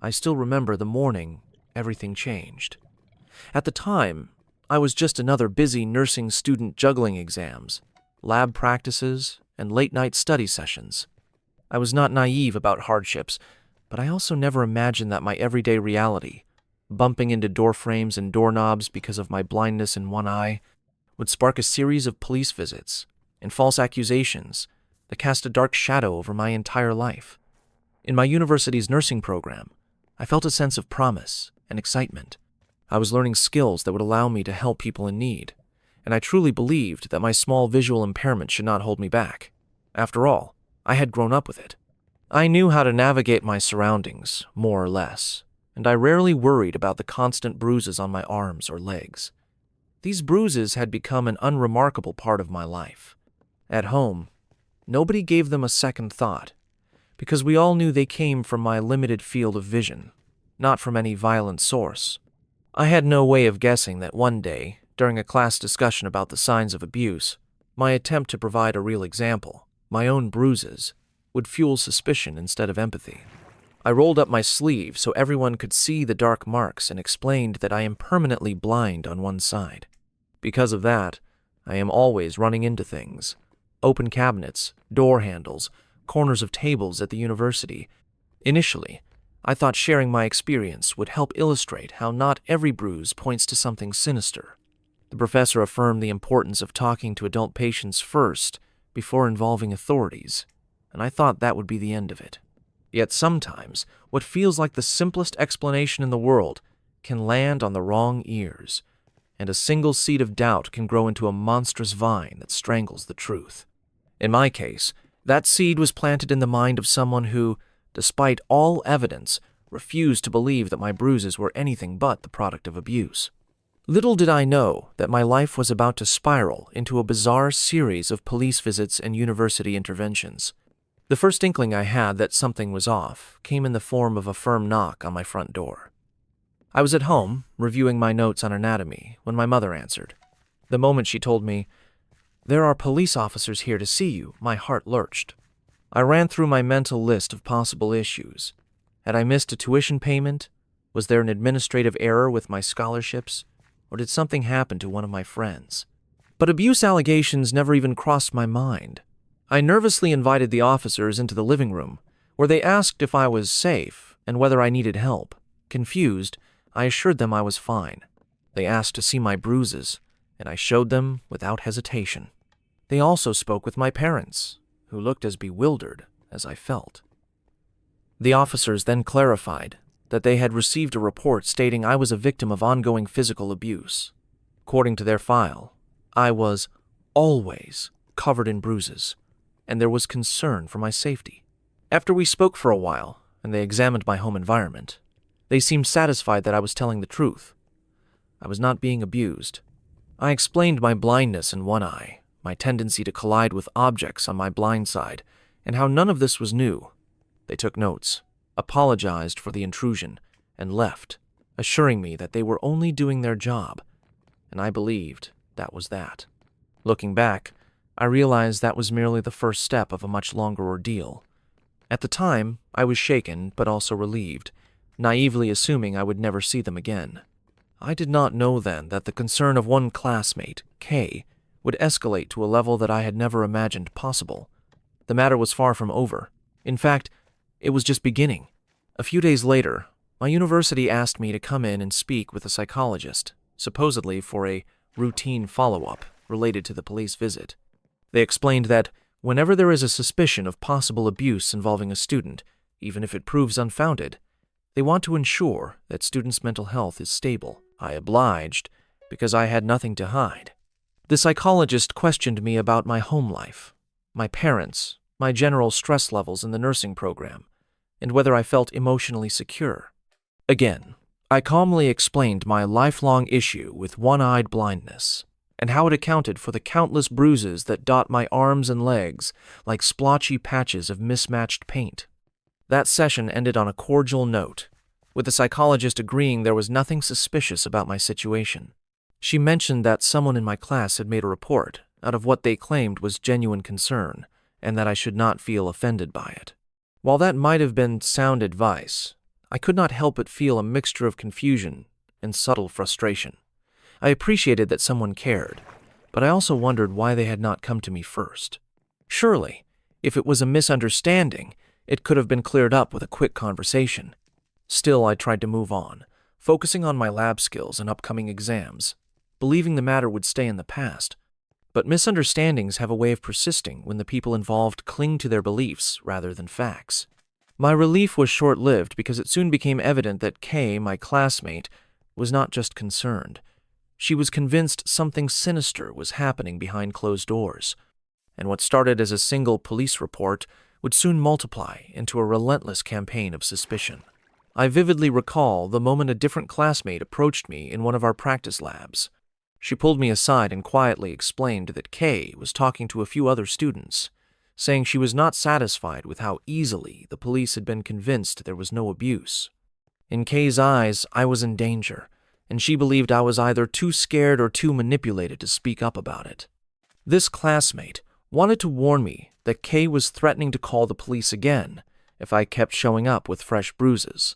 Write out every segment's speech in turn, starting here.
I still remember the morning everything changed. At the time, I was just another busy nursing student juggling exams, lab practices, and late-night study sessions. I was not naive about hardships, but I also never imagined that my everyday reality, bumping into door frames and doorknobs because of my blindness in one eye, would spark a series of police visits and false accusations that cast a dark shadow over my entire life. In my university's nursing program, I felt a sense of promise and excitement. I was learning skills that would allow me to help people in need, and I truly believed that my small visual impairment should not hold me back. After all, I had grown up with it. I knew how to navigate my surroundings, more or less, and I rarely worried about the constant bruises on my arms or legs. These bruises had become an unremarkable part of my life. At home, nobody gave them a second thought, because we all knew they came from my limited field of vision, not from any violent source. I had no way of guessing that one day, during a class discussion about the signs of abuse, my attempt to provide a real example, my own bruises, would fuel suspicion instead of empathy. I rolled up my sleeve so everyone could see the dark marks and explained that I am permanently blind on one side. Because of that, I am always running into things. Open cabinets, door handles, corners of tables at the university. Initially, I thought sharing my experience would help illustrate how not every bruise points to something sinister. The professor affirmed the importance of talking to adult patients first before involving authorities, and I thought that would be the end of it. Yet sometimes, what feels like the simplest explanation in the world can land on the wrong ears, and a single seed of doubt can grow into a monstrous vine that strangles the truth. In my case, that seed was planted in the mind of someone who, despite all evidence, refused to believe that my bruises were anything but the product of abuse. Little did I know that my life was about to spiral into a bizarre series of police visits and university interventions. The first inkling I had that something was off came in the form of a firm knock on my front door. I was at home, reviewing my notes on anatomy, when my mother answered. The moment she told me, "There are police officers here to see you," my heart lurched. I ran through my mental list of possible issues. Had I missed a tuition payment? Was there an administrative error with my scholarships? Or did something happen to one of my friends? But abuse allegations never even crossed my mind. I nervously invited the officers into the living room, where they asked if I was safe and whether I needed help. Confused, I assured them I was fine. They asked to see my bruises, and I showed them without hesitation. They also spoke with my parents, who looked as bewildered as I felt. The officers then clarified that they had received a report stating I was a victim of ongoing physical abuse. According to their file, I was always covered in bruises, and there was concern for my safety. After we spoke for a while, and they examined my home environment, they seemed satisfied that I was telling the truth. I was not being abused. I explained my blindness in one eye, my tendency to collide with objects on my blind side, and how none of this was new. They took notes, apologized for the intrusion, and left, assuring me that they were only doing their job, and I believed that was that. Looking back, I realized that was merely the first step of a much longer ordeal. At the time, I was shaken but also relieved, naively assuming I would never see them again. I did not know then that the concern of one classmate, Kay, would escalate to a level that I had never imagined possible. The matter was far from over. In fact, it was just beginning. A few days later, my university asked me to come in and speak with a psychologist, supposedly for a routine follow-up related to the police visit. They explained that whenever there is a suspicion of possible abuse involving a student, even if it proves unfounded, they want to ensure that students' mental health is stable. I obliged, because I had nothing to hide. The psychologist questioned me about my home life, my parents, my general stress levels in the nursing program, and whether I felt emotionally secure. Again, I calmly explained my lifelong issue with one-eyed blindness, and how it accounted for the countless bruises that dot my arms and legs like splotchy patches of mismatched paint. That session ended on a cordial note, with the psychologist agreeing there was nothing suspicious about my situation. She mentioned that someone in my class had made a report out of what they claimed was genuine concern, and that I should not feel offended by it. While that might have been sound advice, I could not help but feel a mixture of confusion and subtle frustration. I appreciated that someone cared, but I also wondered why they had not come to me first. Surely, if it was a misunderstanding, it could have been cleared up with a quick conversation. Still, I tried to move on, focusing on my lab skills and upcoming exams, believing the matter would stay in the past. But misunderstandings have a way of persisting when the people involved cling to their beliefs rather than facts. My relief was short-lived because it soon became evident that Kay, my classmate, was not just concerned. She was convinced something sinister was happening behind closed doors, and what started as a single police report would soon multiply into a relentless campaign of suspicion. I vividly recall the moment a different classmate approached me in one of our practice labs. She pulled me aside and quietly explained that Kay was talking to a few other students, saying she was not satisfied with how easily the police had been convinced there was no abuse. In Kay's eyes, I was in danger, and she believed I was either too scared or too manipulated to speak up about it. This classmate wanted to warn me that Kay was threatening to call the police again if I kept showing up with fresh bruises.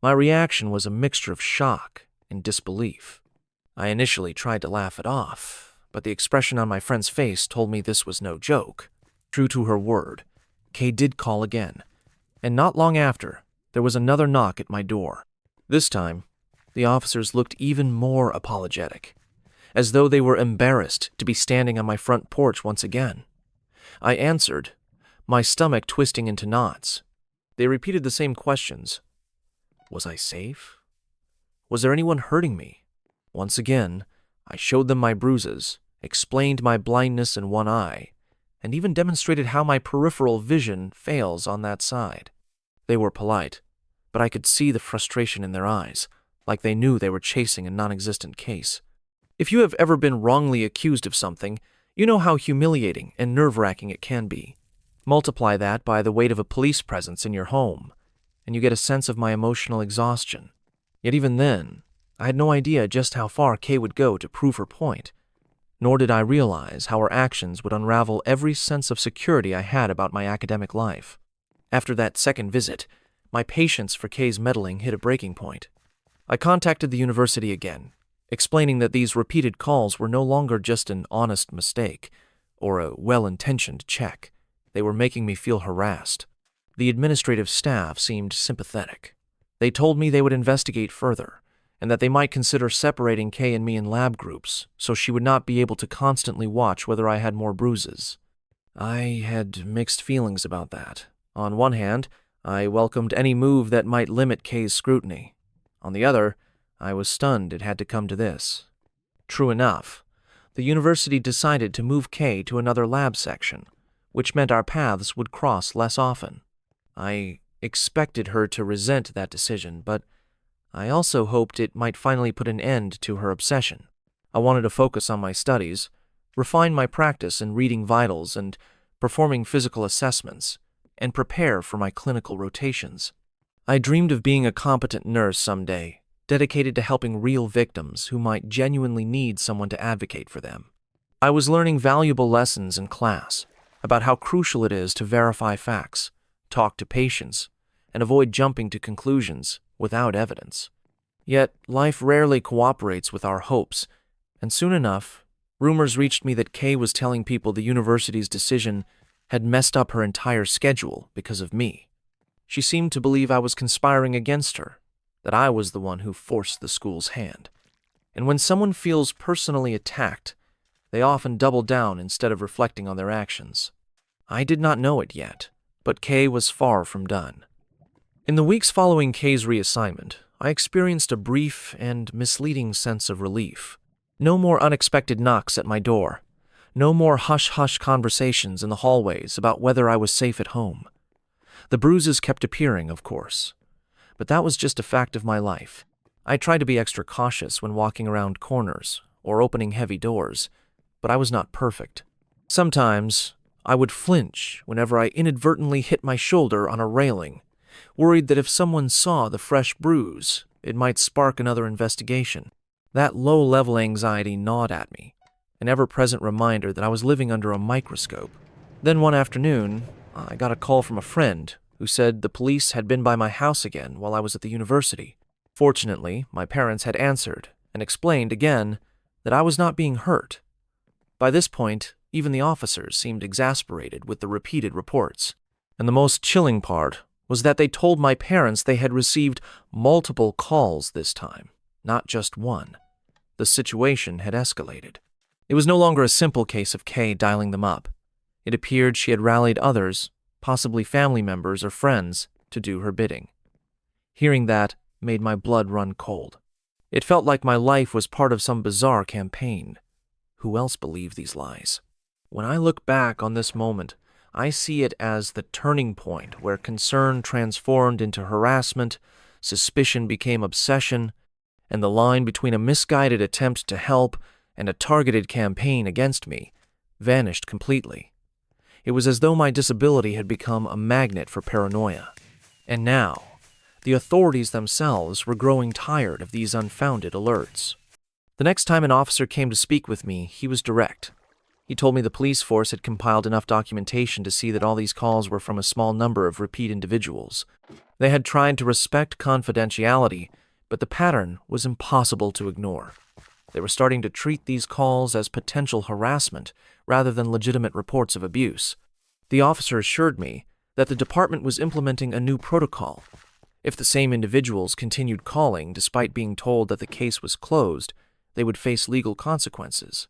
My reaction was a mixture of shock and disbelief. I initially tried to laugh it off, but the expression on my friend's face told me this was no joke. True to her word, Kay did call again, and not long after, there was another knock at my door. This time, the officers looked even more apologetic, as though they were embarrassed to be standing on my front porch once again. I answered, my stomach twisting into knots. They repeated the same questions. Was I safe? Was there anyone hurting me? Once again, I showed them my bruises, explained my blindness in one eye, and even demonstrated how my peripheral vision fails on that side. They were polite, but I could see the frustration in their eyes, like they knew they were chasing a non-existent case. If you have ever been wrongly accused of something, you know how humiliating and nerve-wracking it can be. Multiply that by the weight of a police presence in your home, and you get a sense of my emotional exhaustion. Yet even then, I had no idea just how far Kay would go to prove her point, nor did I realize how her actions would unravel every sense of security I had about my academic life. After that second visit, my patience for Kay's meddling hit a breaking point. I contacted the university again, explaining that these repeated calls were no longer just an honest mistake or a well-intentioned check. They were making me feel harassed. The administrative staff seemed sympathetic. They told me they would investigate further, and that they might consider separating Kay and me in lab groups so she would not be able to constantly watch whether I had more bruises. I had mixed feelings about that. On one hand, I welcomed any move that might limit Kay's scrutiny. On the other, I was stunned it had to come to this. True enough, the university decided to move Kay to another lab section, which meant our paths would cross less often. I expected her to resent that decision, but I also hoped it might finally put an end to her obsession. I wanted to focus on my studies, refine my practice in reading vitals and performing physical assessments, and prepare for my clinical rotations. I dreamed of being a competent nurse someday, dedicated to helping real victims who might genuinely need someone to advocate for them. I was learning valuable lessons in class about how crucial it is to verify facts, talk to patients, and avoid jumping to conclusions without evidence. Yet, life rarely cooperates with our hopes, and soon enough, rumors reached me that Kay was telling people the university's decision had messed up her entire schedule because of me. She seemed to believe I was conspiring against her, that I was the one who forced the school's hand. And when someone feels personally attacked, they often double down instead of reflecting on their actions. I did not know it yet, but Kay was far from done. In the weeks following Kay's reassignment, I experienced a brief and misleading sense of relief. No more unexpected knocks at my door. No more hush-hush conversations in the hallways about whether I was safe at home. The bruises kept appearing, of course, but that was just a fact of my life. I tried to be extra cautious when walking around corners or opening heavy doors, but I was not perfect. Sometimes, I would flinch whenever I inadvertently hit my shoulder on a railing, worried that if someone saw the fresh bruise, it might spark another investigation. That low-level anxiety gnawed at me, an ever-present reminder that I was living under a microscope. Then one afternoon, I got a call from a friend who said the police had been by my house again while I was at the university. Fortunately, my parents had answered and explained again that I was not being hurt. By this point, even the officers seemed exasperated with the repeated reports. And the most chilling part was that they told my parents they had received multiple calls this time, not just one. The situation had escalated. It was no longer a simple case of Kay dialing them up. It appeared she had rallied others, possibly family members or friends, to do her bidding. Hearing that made my blood run cold. It felt like my life was part of some bizarre campaign. Who else believed these lies? When I look back on this moment, I see it as the turning point where concern transformed into harassment, suspicion became obsession, and the line between a misguided attempt to help and a targeted campaign against me vanished completely. It was as though my disability had become a magnet for paranoia. And now, the authorities themselves were growing tired of these unfounded alerts. The next time an officer came to speak with me, he was direct. He told me the police force had compiled enough documentation to see that all these calls were from a small number of repeat individuals. They had tried to respect confidentiality, but the pattern was impossible to ignore. They were starting to treat these calls as potential harassment rather than legitimate reports of abuse. The officer assured me that the department was implementing a new protocol. If the same individuals continued calling despite being told that the case was closed, they would face legal consequences.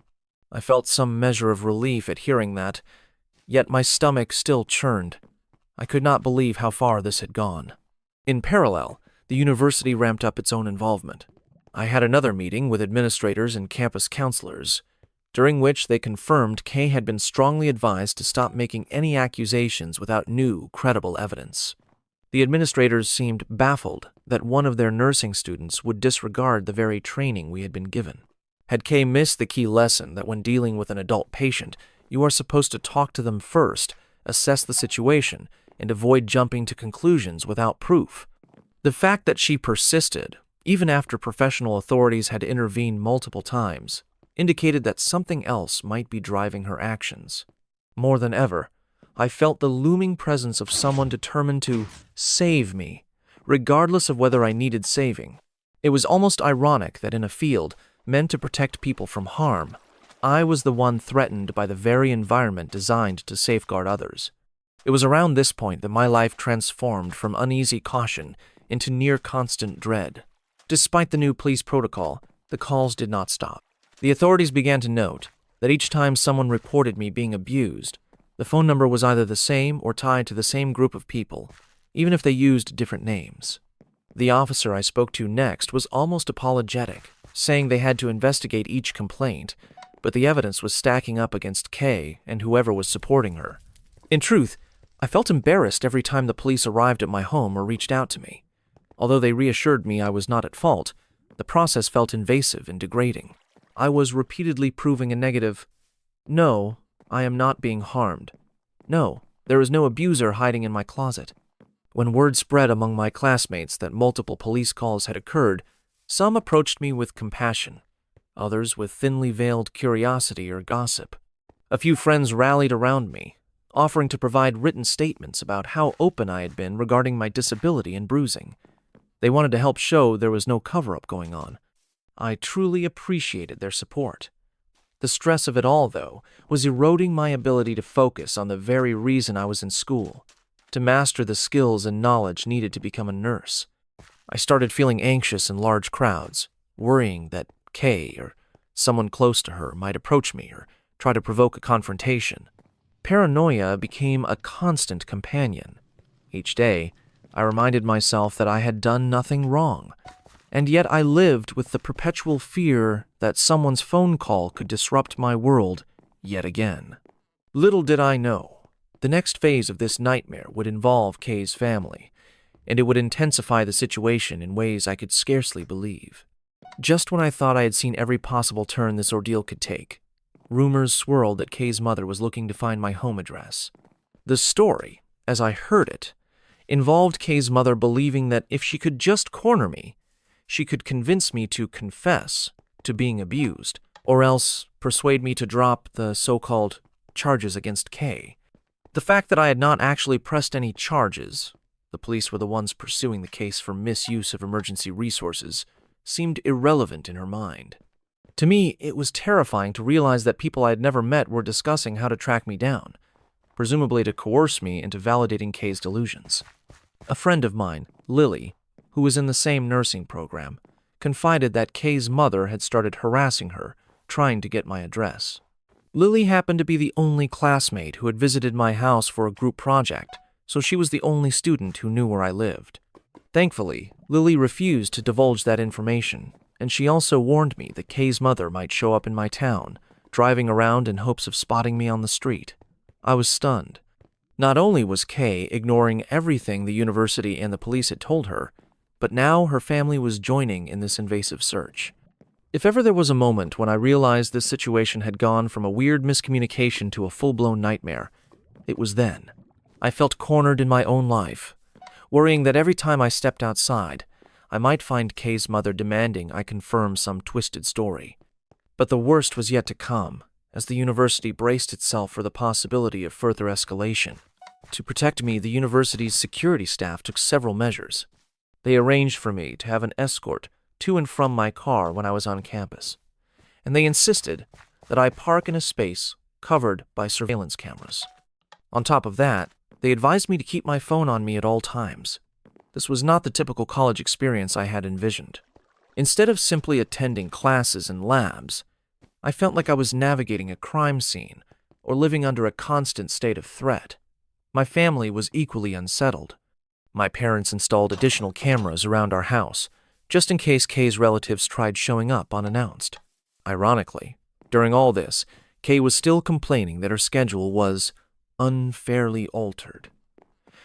I felt some measure of relief at hearing that, yet my stomach still churned. I could not believe how far this had gone. In parallel, the university ramped up its own involvement. I had another meeting with administrators and campus counselors, during which they confirmed Kay had been strongly advised to stop making any accusations without new, credible evidence. The administrators seemed baffled that one of their nursing students would disregard the very training we had been given. Had Kay missed the key lesson that when dealing with an adult patient, you are supposed to talk to them first, assess the situation, and avoid jumping to conclusions without proof? The fact that she persisted, even after professional authorities had intervened multiple times, indicated that something else might be driving her actions. More than ever, I felt the looming presence of someone determined to save me, regardless of whether I needed saving. It was almost ironic that in a field meant to protect people from harm, I was the one threatened by the very environment designed to safeguard others. It was around this point that my life transformed from uneasy caution into near constant dread. Despite the new police protocol, the calls did not stop. The authorities began to note that each time someone reported me being abused, the phone number was either the same or tied to the same group of people, even if they used different names. The officer I spoke to next was almost apologetic, saying they had to investigate each complaint, but the evidence was stacking up against Kay and whoever was supporting her. In truth, I felt embarrassed every time the police arrived at my home or reached out to me. Although they reassured me I was not at fault, the process felt invasive and degrading. I was repeatedly proving a negative, "No, I am not being harmed. No, there is no abuser hiding in my closet." When word spread among my classmates that multiple police calls had occurred, some approached me with compassion, others with thinly veiled curiosity or gossip. A few friends rallied around me, offering to provide written statements about how open I had been regarding my disability and bruising. They wanted to help show there was no cover-up going on. I truly appreciated their support. The stress of it all, though, was eroding my ability to focus on the very reason I was in school, to master the skills and knowledge needed to become a nurse. I started feeling anxious in large crowds, worrying that Kay or someone close to her might approach me or try to provoke a confrontation. Paranoia became a constant companion. Each day, I reminded myself that I had done nothing wrong, and yet I lived with the perpetual fear that someone's phone call could disrupt my world yet again. Little did I know, the next phase of this nightmare would involve Kay's family, and it would intensify the situation in ways I could scarcely believe. Just when I thought I had seen every possible turn this ordeal could take, rumors swirled that Kay's mother was looking to find my home address. The story, as I heard it, involved Kay's mother believing that if she could just corner me, she could convince me to confess to being abused, or else persuade me to drop the so-called charges against Kay. The fact that I had not actually pressed any charges the police were the ones pursuing the case for misuse of emergency resources, seemed irrelevant in her mind. To me, it was terrifying to realize that people I had never met were discussing how to track me down, presumably to coerce me into validating Kay's delusions. A friend of mine, Lily, who was in the same nursing program, confided that Kay's mother had started harassing her, trying to get my address. Lily happened to be the only classmate who had visited my house for a group project, so she was the only student who knew where I lived. Thankfully, Lily refused to divulge that information, and she also warned me that Kay's mother might show up in my town, driving around in hopes of spotting me on the street. I was stunned. Not only was Kay ignoring everything the university and the police had told her, but now her family was joining in this invasive search. If ever there was a moment when I realized this situation had gone from a weird miscommunication to a full-blown nightmare, it was then. I felt cornered in my own life, worrying that every time I stepped outside, I might find Kay's mother demanding I confirm some twisted story. But the worst was yet to come, as the university braced itself for the possibility of further escalation. To protect me, the university's security staff took several measures. They arranged for me to have an escort to and from my car when I was on campus, and they insisted that I park in a space covered by surveillance cameras. On top of that, they advised me to keep my phone on me at all times. This was not the typical college experience I had envisioned. Instead of simply attending classes and labs, I felt like I was navigating a crime scene or living under a constant state of threat. My family was equally unsettled. My parents installed additional cameras around our house, just in case Kay's relatives tried showing up unannounced. Ironically, during all this, Kay was still complaining that her schedule was unfairly altered.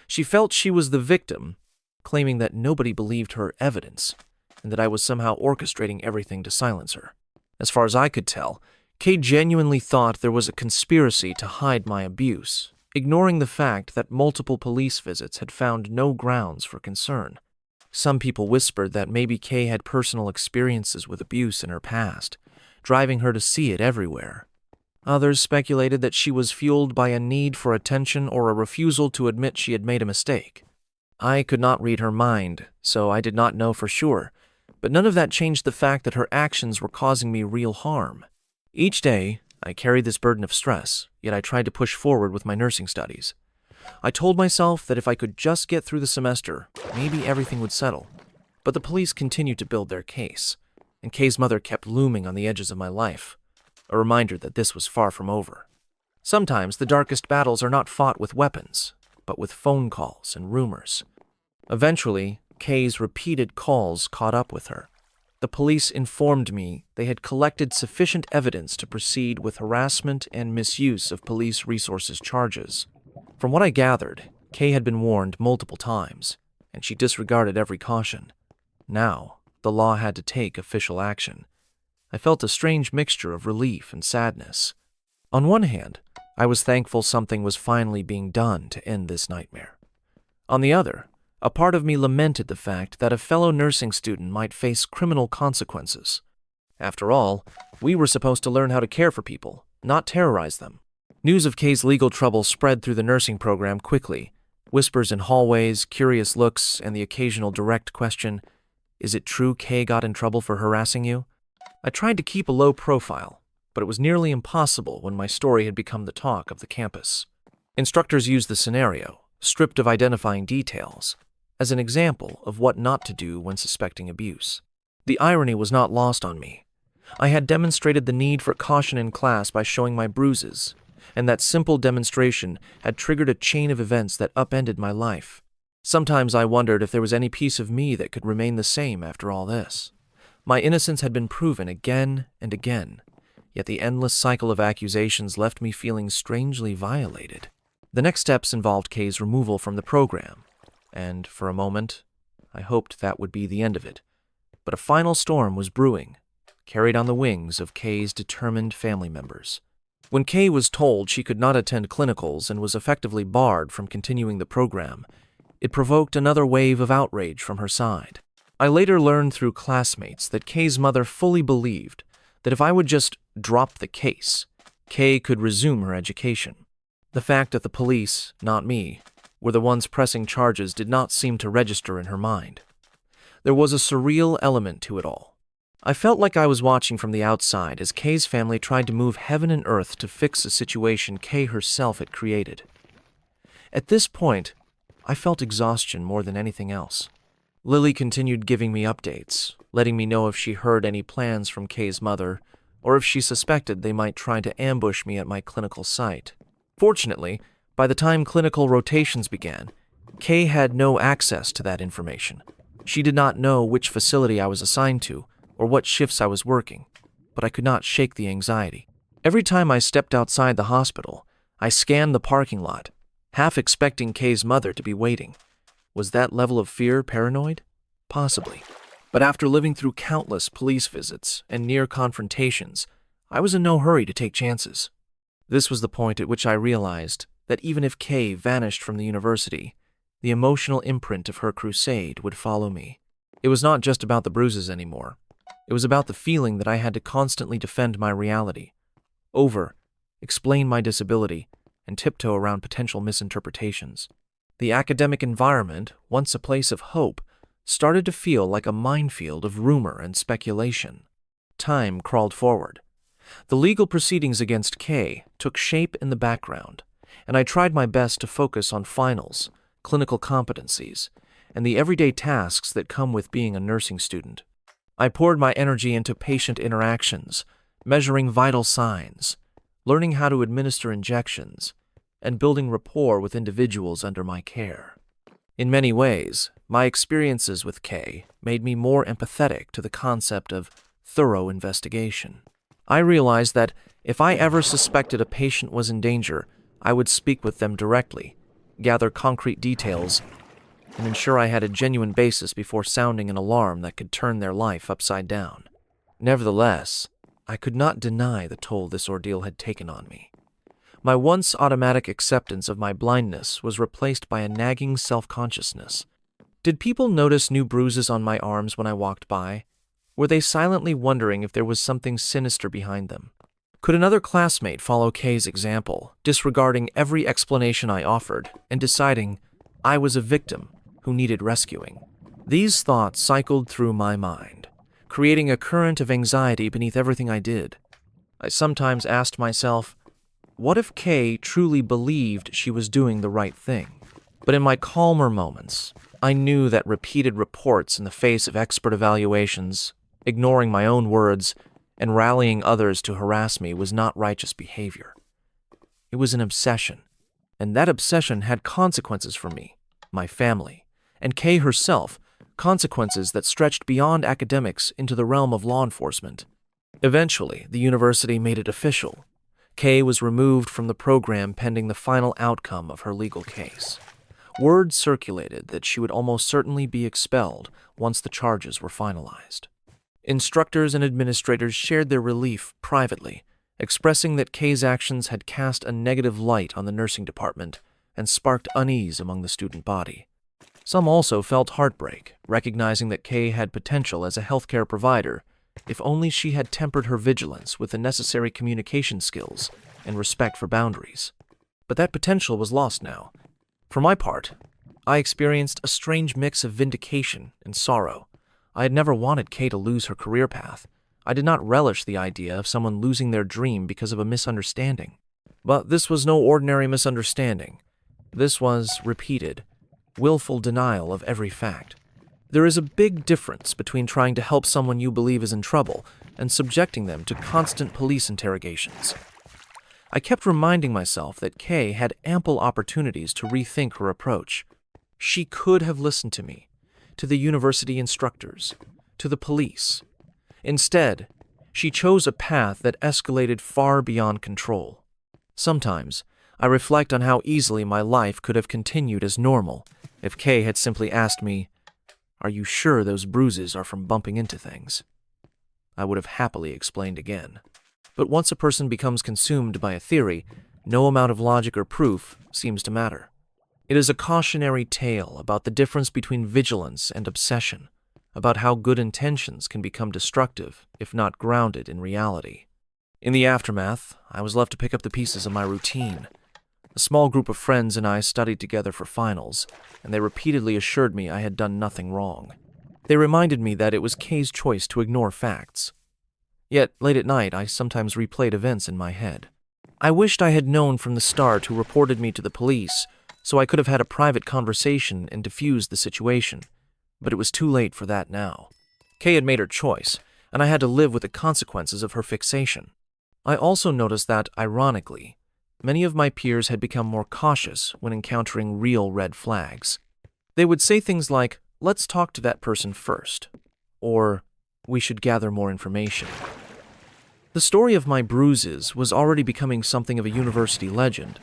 She felt she was the victim, claiming that nobody believed her evidence, and that I was somehow orchestrating everything to silence her. As far as I could tell, Kay genuinely thought there was a conspiracy to hide my abuse, ignoring the fact that multiple police visits had found no grounds for concern. Some people whispered that maybe Kay had personal experiences with abuse in her past, driving her to see it everywhere. Others speculated that she was fueled by a need for attention or a refusal to admit she had made a mistake. I could not read her mind, so I did not know for sure, but none of that changed the fact that her actions were causing me real harm. Each day, I carried this burden of stress, yet I tried to push forward with my nursing studies. I told myself that if I could just get through the semester, maybe everything would settle. But the police continued to build their case, and Kay's mother kept looming on the edges of my life, a reminder that this was far from over. Sometimes the darkest battles are not fought with weapons, but with phone calls and rumors. Eventually, Kay's repeated calls caught up with her. The police informed me they had collected sufficient evidence to proceed with harassment and misuse of police resources charges. From what I gathered, Kay had been warned multiple times, and she disregarded every caution. Now, the law had to take official action. I felt a strange mixture of relief and sadness. On one hand, I was thankful something was finally being done to end this nightmare. On the other, a part of me lamented the fact that a fellow nursing student might face criminal consequences. After all, we were supposed to learn how to care for people, not terrorize them. News of Kay's legal trouble spread through the nursing program quickly. Whispers in hallways, curious looks, and the occasional direct question, "Is it true Kay got in trouble for harassing you?" I tried to keep a low profile, but it was nearly impossible when my story had become the talk of the campus. Instructors used the scenario, stripped of identifying details, as an example of what not to do when suspecting abuse. The irony was not lost on me. I had demonstrated the need for caution in class by showing my bruises, and that simple demonstration had triggered a chain of events that upended my life. Sometimes I wondered if there was any piece of me that could remain the same after all this. My innocence had been proven again and again, yet the endless cycle of accusations left me feeling strangely violated. The next steps involved Kay's removal from the program, and for a moment, I hoped that would be the end of it. But a final storm was brewing, carried on the wings of Kay's determined family members. When Kay was told she could not attend clinicals and was effectively barred from continuing the program, it provoked another wave of outrage from her side. I later learned through classmates that Kay's mother fully believed that if I would just drop the case, Kay could resume her education. The fact that the police, not me, were the ones pressing charges did not seem to register in her mind. There was a surreal element to it all. I felt like I was watching from the outside as Kay's family tried to move heaven and earth to fix a situation Kay herself had created. At this point, I felt exhaustion more than anything else. Lily continued giving me updates, letting me know if she heard any plans from Kay's mother, or if she suspected they might try to ambush me at my clinical site. Fortunately, by the time clinical rotations began, Kay had no access to that information. She did not know which facility I was assigned to, or what shifts I was working, but I could not shake the anxiety. Every time I stepped outside the hospital, I scanned the parking lot, half expecting Kay's mother to be waiting. Was that level of fear paranoid? Possibly. But after living through countless police visits and near confrontations, I was in no hurry to take chances. This was the point at which I realized that even if Kay vanished from the university, the emotional imprint of her crusade would follow me. It was not just about the bruises anymore. It was about the feeling that I had to constantly defend my reality, explain my disability, and tiptoe around potential misinterpretations. The academic environment, once a place of hope, started to feel like a minefield of rumor and speculation. Time crawled forward. The legal proceedings against Kay took shape in the background, and I tried my best to focus on finals, clinical competencies, and the everyday tasks that come with being a nursing student. I poured my energy into patient interactions, measuring vital signs, learning how to administer injections, and building rapport with individuals under my care. In many ways, my experiences with Kay made me more empathetic to the concept of thorough investigation. I realized that if I ever suspected a patient was in danger, I would speak with them directly, gather concrete details, and ensure I had a genuine basis before sounding an alarm that could turn their life upside down. Nevertheless, I could not deny the toll this ordeal had taken on me. My once automatic acceptance of my blindness was replaced by a nagging self-consciousness. Did people notice new bruises on my arms when I walked by? Were they silently wondering if there was something sinister behind them? Could another classmate follow Kay's example, disregarding every explanation I offered and deciding I was a victim who needed rescuing? These thoughts cycled through my mind, creating a current of anxiety beneath everything I did. I sometimes asked myself, what if Kay truly believed she was doing the right thing? But in my calmer moments, I knew that repeated reports in the face of expert evaluations, ignoring my own words, and rallying others to harass me was not righteous behavior. It was an obsession, and that obsession had consequences for me, my family, and Kay herself, consequences that stretched beyond academics into the realm of law enforcement. Eventually, the university made it official. Kay was removed from the program pending the final outcome of her legal case. Word circulated that she would almost certainly be expelled once the charges were finalized. Instructors and administrators shared their relief privately, expressing that Kay's actions had cast a negative light on the nursing department and sparked unease among the student body. Some also felt heartbreak, recognizing that Kay had potential as a healthcare provider, if only she had tempered her vigilance with the necessary communication skills and respect for boundaries. But that potential was lost now. For my part, I experienced a strange mix of vindication and sorrow. I had never wanted Kay to lose her career path. I did not relish the idea of someone losing their dream because of a misunderstanding. But this was no ordinary misunderstanding. This was repeated, willful denial of every fact. There is a big difference between trying to help someone you believe is in trouble and subjecting them to constant police interrogations. I kept reminding myself that Kay had ample opportunities to rethink her approach. She could have listened to me, to the university instructors, to the police. Instead, she chose a path that escalated far beyond control. Sometimes, I reflect on how easily my life could have continued as normal if Kay had simply asked me, "Are you sure those bruises are from bumping into things?" I would have happily explained again. But once a person becomes consumed by a theory, no amount of logic or proof seems to matter. It is a cautionary tale about the difference between vigilance and obsession, about how good intentions can become destructive if not grounded in reality. In the aftermath, I was left to pick up the pieces of my routine. A small group of friends and I studied together for finals, and they repeatedly assured me I had done nothing wrong. They reminded me that it was Kay's choice to ignore facts. Yet, late at night, I sometimes replayed events in my head. I wished I had known from the start who reported me to the police, so I could have had a private conversation and diffused the situation, but it was too late for that now. Kay had made her choice, and I had to live with the consequences of her fixation. I also noticed that, ironically, many of my peers had become more cautious when encountering real red flags. They would say things like, "Let's talk to that person first," or "We should gather more information." The story of my bruises was already becoming something of a university legend,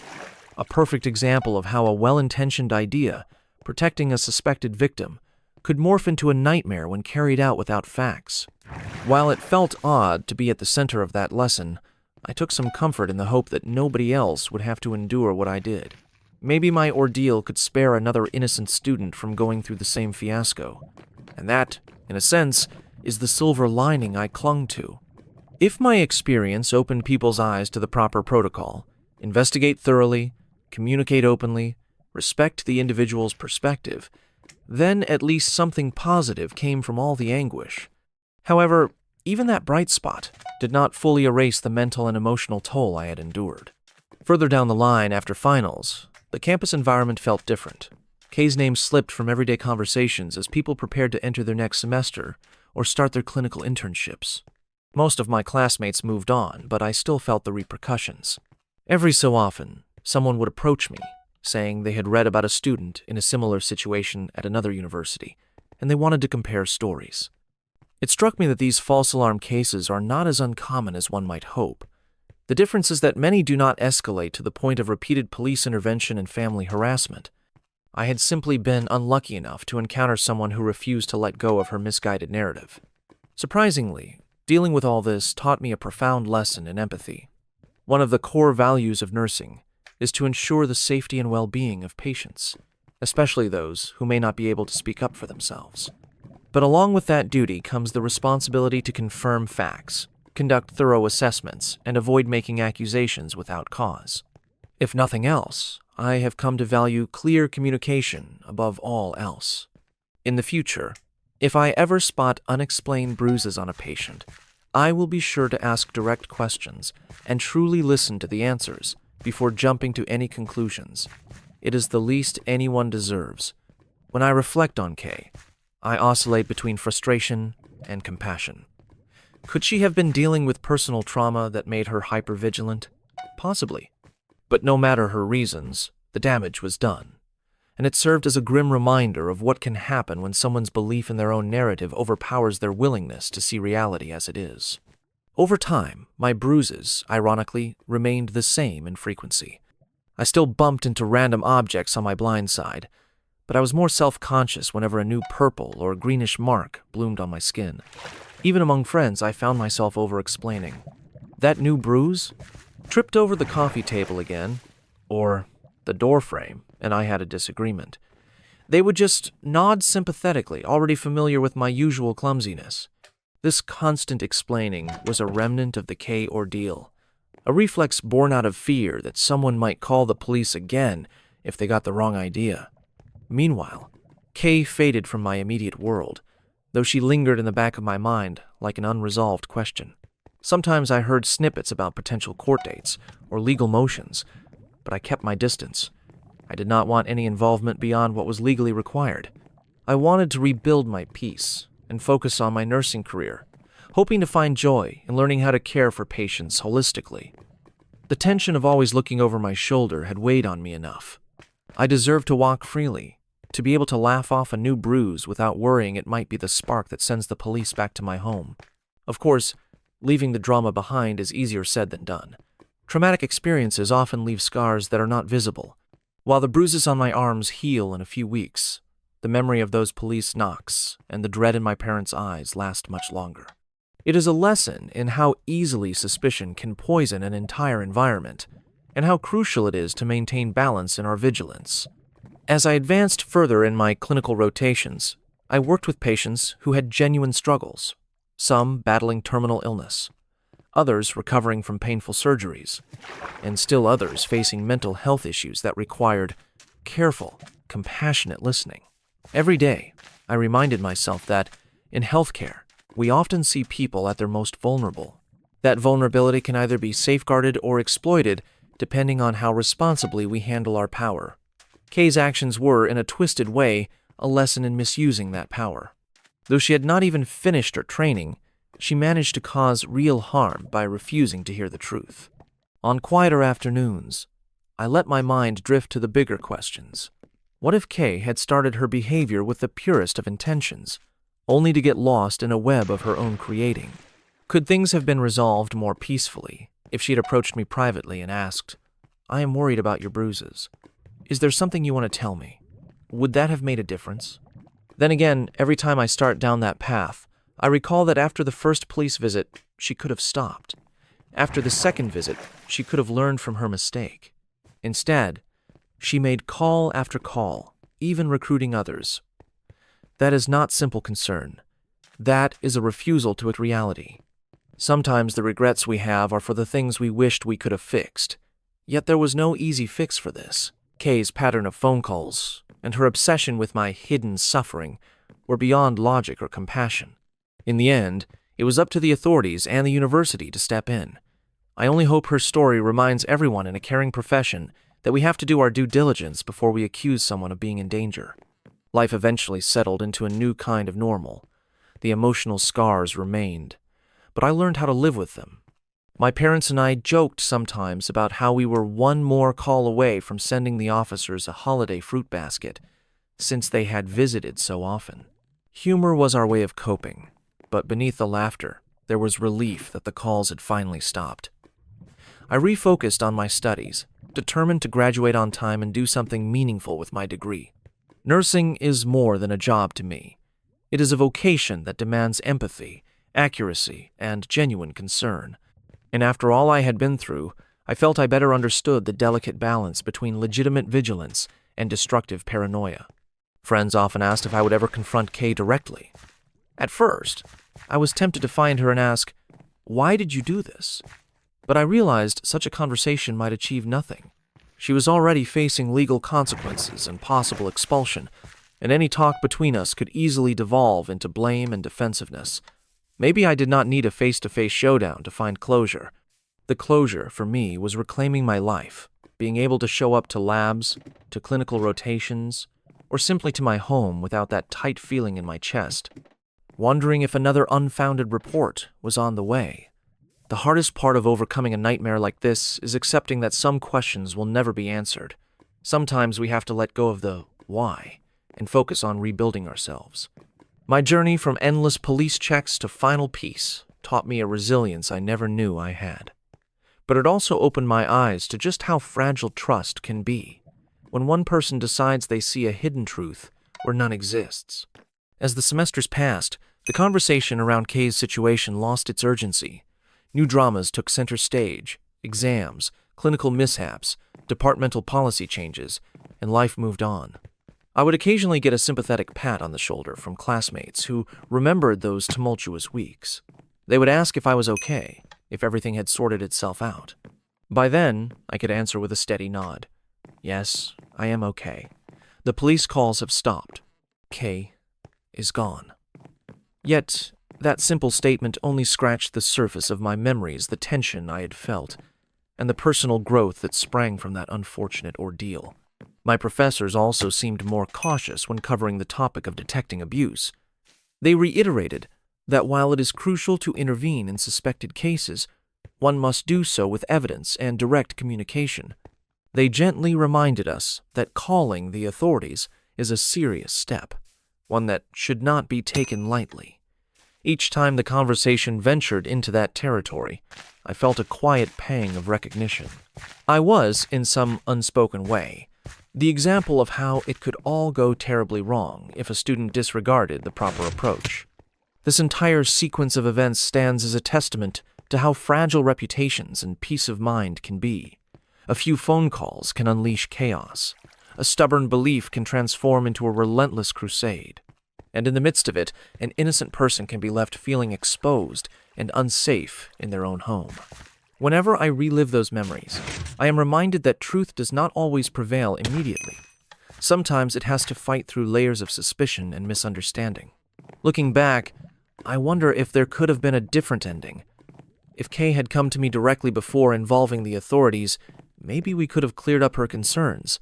a perfect example of how a well-intentioned idea, protecting a suspected victim, could morph into a nightmare when carried out without facts. While it felt odd to be at the center of that lesson, I took some comfort in the hope that nobody else would have to endure what I did. Maybe my ordeal could spare another innocent student from going through the same fiasco. And that, in a sense, is the silver lining I clung to. If my experience opened people's eyes to the proper protocol, investigate thoroughly, communicate openly, respect the individual's perspective, then at least something positive came from all the anguish. However, even that bright spot did not fully erase the mental and emotional toll I had endured. Further down the line, after finals, the campus environment felt different. Kay's name slipped from everyday conversations as people prepared to enter their next semester or start their clinical internships. Most of my classmates moved on, but I still felt the repercussions. Every so often, someone would approach me, saying they had read about a student in a similar situation at another university, and they wanted to compare stories. It struck me that these false alarm cases are not as uncommon as one might hope. The difference is that many do not escalate to the point of repeated police intervention and family harassment. I had simply been unlucky enough to encounter someone who refused to let go of her misguided narrative. Surprisingly, dealing with all this taught me a profound lesson in empathy. One of the core values of nursing is to ensure the safety and well-being of patients, especially those who may not be able to speak up for themselves. But along with that duty comes the responsibility to confirm facts, conduct thorough assessments, and avoid making accusations without cause. If nothing else, I have come to value clear communication above all else. In the future, if I ever spot unexplained bruises on a patient, I will be sure to ask direct questions and truly listen to the answers before jumping to any conclusions. It is the least anyone deserves. When I reflect on Kay, I oscillate between frustration and compassion. Could she have been dealing with personal trauma that made her hypervigilant? Possibly. But no matter her reasons, the damage was done. And it served as a grim reminder of what can happen when someone's belief in their own narrative overpowers their willingness to see reality as it is. Over time, my bruises, ironically, remained the same in frequency. I still bumped into random objects on my blind side, but I was more self-conscious whenever a new purple or greenish mark bloomed on my skin. Even among friends, I found myself over-explaining. That new bruise? Tripped over the coffee table again, or the door frame, and I had a disagreement. They would just nod sympathetically, already familiar with my usual clumsiness. This constant explaining was a remnant of the Kay ordeal, a reflex born out of fear that someone might call the police again if they got the wrong idea. Meanwhile, Kay faded from my immediate world, though she lingered in the back of my mind like an unresolved question. Sometimes I heard snippets about potential court dates or legal motions, but I kept my distance. I did not want any involvement beyond what was legally required. I wanted to rebuild my peace and focus on my nursing career, hoping to find joy in learning how to care for patients holistically. The tension of always looking over my shoulder had weighed on me enough. I deserved to walk freely, to be able to laugh off a new bruise without worrying it might be the spark that sends the police back to my home. Of course, leaving the drama behind is easier said than done. Traumatic experiences often leave scars that are not visible. While the bruises on my arms heal in a few weeks, the memory of those police knocks and the dread in my parents' eyes last much longer. It is a lesson in how easily suspicion can poison an entire environment, and how crucial it is to maintain balance in our vigilance. As I advanced further in my clinical rotations, I worked with patients who had genuine struggles, some battling terminal illness. others recovering from painful surgeries, and still others facing mental health issues that required careful, compassionate listening. Every day, I reminded myself that, in healthcare, we often see people at their most vulnerable. That vulnerability can either be safeguarded or exploited depending on how responsibly we handle our power. Kay's actions were, in a twisted way, a lesson in misusing that power. Though she had not even finished her training, she managed to cause real harm by refusing to hear the truth. On quieter afternoons, I let my mind drift to the bigger questions. What if Kay had started her behavior with the purest of intentions, only to get lost in a web of her own creating? Could things have been resolved more peacefully if she had approached me privately and asked, "I am worried about your bruises. Is there something you want to tell me?" Would that have made a difference? Then again, every time I start down that path, I recall that after the first police visit, she could have stopped. After the second visit, she could have learned from her mistake. Instead, she made call after call, even recruiting others. That is not simple concern. That is a refusal to accept reality. Sometimes the regrets we have are for the things we wished we could have fixed. Yet there was no easy fix for this. Kay's pattern of phone calls and her obsession with my hidden suffering were beyond logic or compassion. In the end, it was up to the authorities and the university to step in. I only hope her story reminds everyone in a caring profession that we have to do our due diligence before we accuse someone of being in danger. Life eventually settled into a new kind of normal. The emotional scars remained, but I learned how to live with them. My parents and I joked sometimes about how we were one more call away from sending the officers a holiday fruit basket, since they had visited so often. Humor was our way of coping, but beneath the laughter, there was relief that the calls had finally stopped. I refocused on my studies, determined to graduate on time and do something meaningful with my degree. Nursing is more than a job to me. It is a vocation that demands empathy, accuracy, and genuine concern. And after all I had been through, I felt I better understood the delicate balance between legitimate vigilance and destructive paranoia. Friends often asked if I would ever confront Kay directly. At first, I was tempted to find her and ask, "Why did you do this?" But I realized such a conversation might achieve nothing. She was already facing legal consequences and possible expulsion, and any talk between us could easily devolve into blame and defensiveness. Maybe I did not need a face-to-face showdown to find closure. The closure, for me, was reclaiming my life, being able to show up to labs, to clinical rotations, or simply to my home without that tight feeling in my chest, wondering if another unfounded report was on the way. The hardest part of overcoming a nightmare like this is accepting that some questions will never be answered. Sometimes we have to let go of the why and focus on rebuilding ourselves. My journey from endless police checks to final peace taught me a resilience I never knew I had. But it also opened my eyes to just how fragile trust can be when one person decides they see a hidden truth where none exists. As the semesters passed, the conversation around Kay's situation lost its urgency. New dramas took center stage, exams, clinical mishaps, departmental policy changes, and life moved on. I would occasionally get a sympathetic pat on the shoulder from classmates who remembered those tumultuous weeks. They would ask if I was okay, if everything had sorted itself out. By then, I could answer with a steady nod. Yes, I am okay. The police calls have stopped. Kay is gone. Yet, that simple statement only scratched the surface of my memories, the tension I had felt, and the personal growth that sprang from that unfortunate ordeal. My professors also seemed more cautious when covering the topic of detecting abuse. They reiterated that while it is crucial to intervene in suspected cases, one must do so with evidence and direct communication. They gently reminded us that calling the authorities is a serious step, one that should not be taken lightly. Each time the conversation ventured into that territory, I felt a quiet pang of recognition. I was, in some unspoken way, the example of how it could all go terribly wrong if a student disregarded the proper approach. This entire sequence of events stands as a testament to how fragile reputations and peace of mind can be. A few phone calls can unleash chaos. A stubborn belief can transform into a relentless crusade. And in the midst of it, an innocent person can be left feeling exposed and unsafe in their own home. Whenever I relive those memories, I am reminded that truth does not always prevail immediately. Sometimes it has to fight through layers of suspicion and misunderstanding. Looking back, I wonder if there could have been a different ending. If Kay had come to me directly before involving the authorities, maybe we could have cleared up her concerns.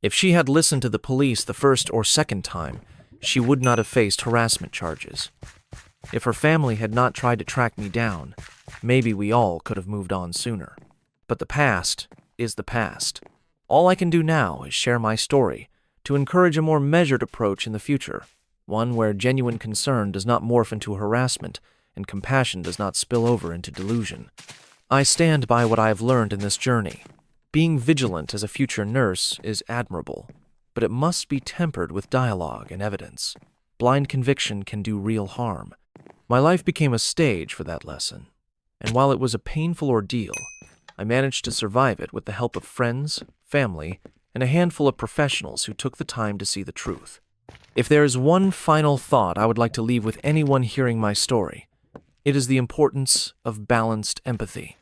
If she had listened to the police the first or second time, she would not have faced harassment charges. If her family had not tried to track me down, maybe we all could have moved on sooner. But the past is the past. All I can do now is share my story to encourage a more measured approach in the future, one where genuine concern does not morph into harassment and compassion does not spill over into delusion. I stand by what I have learned in this journey. Being vigilant as a future nurse is admirable, but it must be tempered with dialogue and evidence. Blind conviction can do real harm. My life became a stage for that lesson, and while it was a painful ordeal, I managed to survive it with the help of friends, family, and a handful of professionals who took the time to see the truth. If there is one final thought I would like to leave with anyone hearing my story, it is the importance of balanced empathy.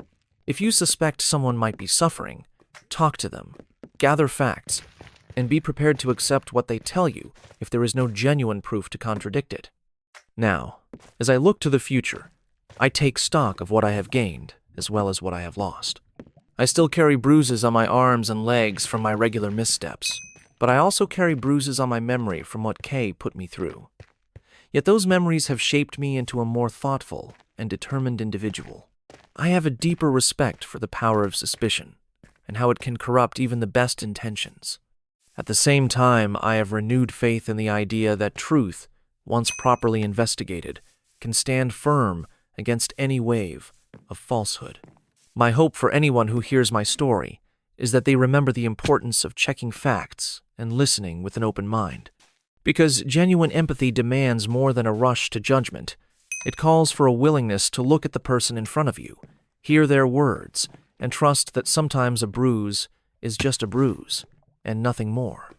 If you suspect someone might be suffering, talk to them, gather facts, and be prepared to accept what they tell you if there is no genuine proof to contradict it. Now, as I look to the future, I take stock of what I have gained as well as what I have lost. I still carry bruises on my arms and legs from my regular missteps, but I also carry bruises on my memory from what Kay put me through. Yet those memories have shaped me into a more thoughtful and determined individual. I have a deeper respect for the power of suspicion and how it can corrupt even the best intentions. At the same time, I have renewed faith in the idea that truth, once properly investigated, can stand firm against any wave of falsehood. My hope for anyone who hears my story is that they remember the importance of checking facts and listening with an open mind. Because genuine empathy demands more than a rush to judgment. It calls for a willingness to look at the person in front of you, hear their words, and trust that sometimes a bruise is just a bruise and nothing more.